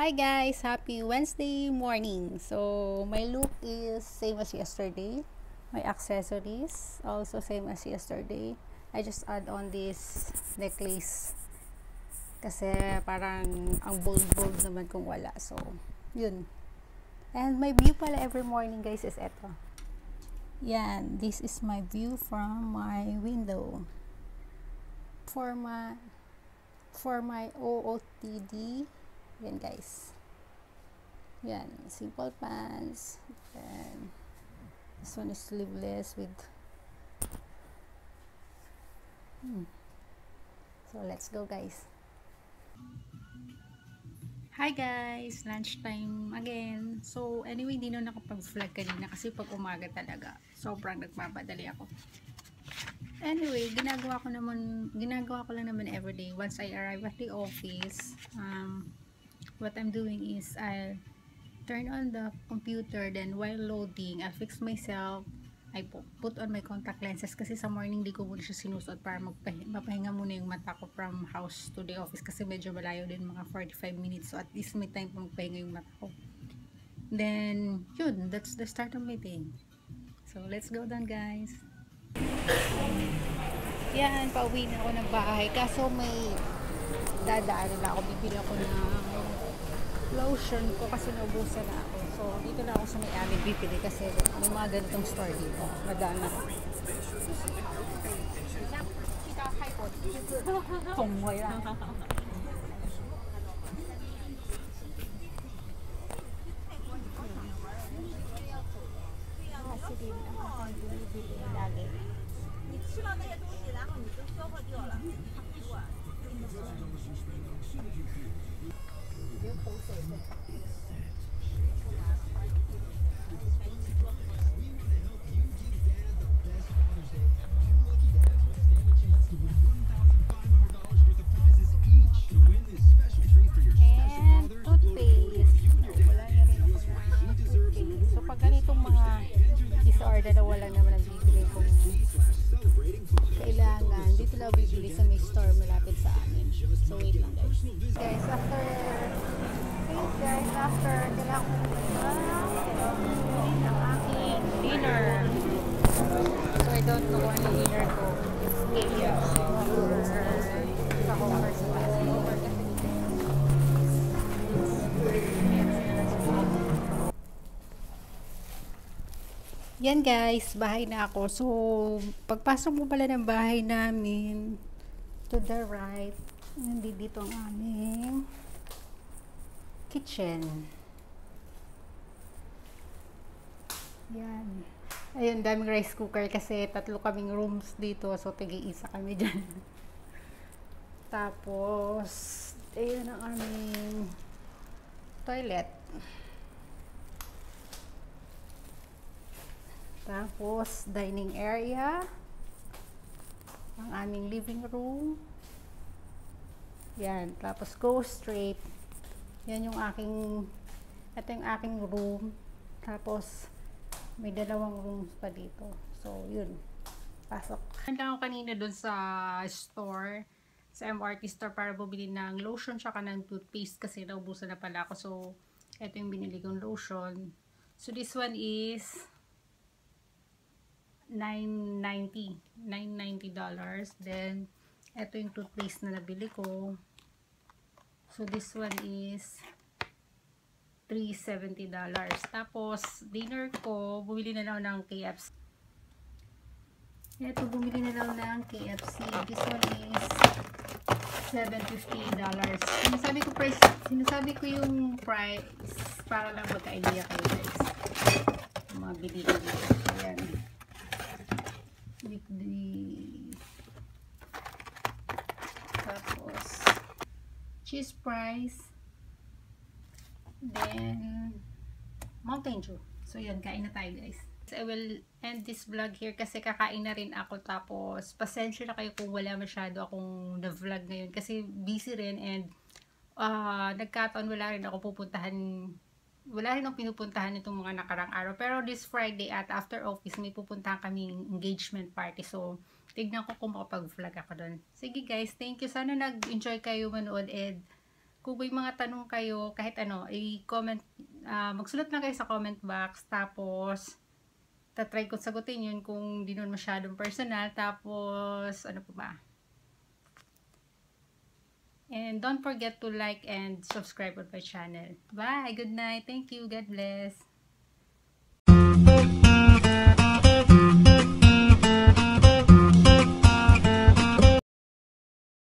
Hi guys! Happy Wednesday morning! So, my look is same as yesterday. My accessories also same as yesterday. I just add on this necklace kasi parang ang bold naman kung wala. So, yun. And my view pala every morning guys is eto. Yan, this is my view from my window. For my OOTD, yan guys. Yan, simple pants. And this one is sleeveless with So let's go guys. Hi guys, lunchtime again. So anyway, hindi na nakapag-vlog kanina kasi pag umaga talaga sobrang nagmamadali ako. Anyway, ginagawa ko lang naman everyday once I arrive at the office. What I'm doing is I'll turn on the computer, then while loading, I'll fix myself. I put on my contact lenses kasi sa morning di ko muna siya sinusuot para mapahinga muna yung mata ko from house to the office kasi medyo malayo din, mga 45 minutes, so at least may time pa magpahinga yung mata ko. Then yun, that's the start of my day. So let's go down guys. Yan, pauwi na ako ng bahay kaso may dadaan na ako, bibili ako ng lotion ko kasi naubusan na ako. So, dito na ako sa may-ari bibili kasi may mga ganitong store dito. Madaan na ako. Tungway lang. Kasi din ang aking binibili lagi. 你吃了那些东西，然后你就消化掉了。流口水的。Order na wala naman ang bibili kung kailangan. Dito lang bibili sa may store malapit sa amin. So wait lang guys. Guys, after kailangan ko ng aking dinner. So I don't know ano dinner ko. KFC or sa Homer Spa. Yan guys, bahay na ako. So, pagpasok mo pala ng bahay namin, to the right, dito ang aming kitchen. Yan. Ayun, daming rice cooker kasi 3 kaming rooms dito. So, tig-iisa kami dyan. Tapos, ayun ang aming toilet. Tapos, dining area. Ang aming living room. Yan. Tapos, go straight. Yan yung ito yung aking room. Tapos, may 2 rooms pa dito. So, yun. Pasok. Handa ako kanina dun sa store, sa MRT store para bumili ng lotion tsaka ng toothpaste kasi naubusan na pala ako. So, ito yung binili kong lotion. So, this one is $990. Then, ito yung toothpaste na nabili ko. So, this one is $370. Tapos, dinner ko, bumili na lang ng KFC. Ito, bumili na lang ng KFC. This one is $750. Sinasabi ko yung price para lang magka-idea kayo guys. Mga bili ko dito. Ayan. Tapos cheese fries, then Mountain Dew. So yun, kain na tayo guys. So, I will end this vlog here kasi kakain na rin ako. Tapos pasensya na kayo kung wala masyado akong na-vlog ngayon kasi busy rin and nagkataon wala rin akong pinupuntahan itong mga nakarang araw. Pero this Friday at after office, may pupuntahan kaming engagement party. So, tignan ko kung makapag-vlog ako doon. Sige guys, thank you. Sana nag-enjoy kayo manood and kung may mga tanong kayo, kahit ano, i-comment, magsulat lang kayo sa comment box, tapos tatry ko sagutin yun kung di nun masyadong personal, tapos ano pa ba? And don't forget to like and subscribe on my channel. Bye! Good night! Thank you! God bless!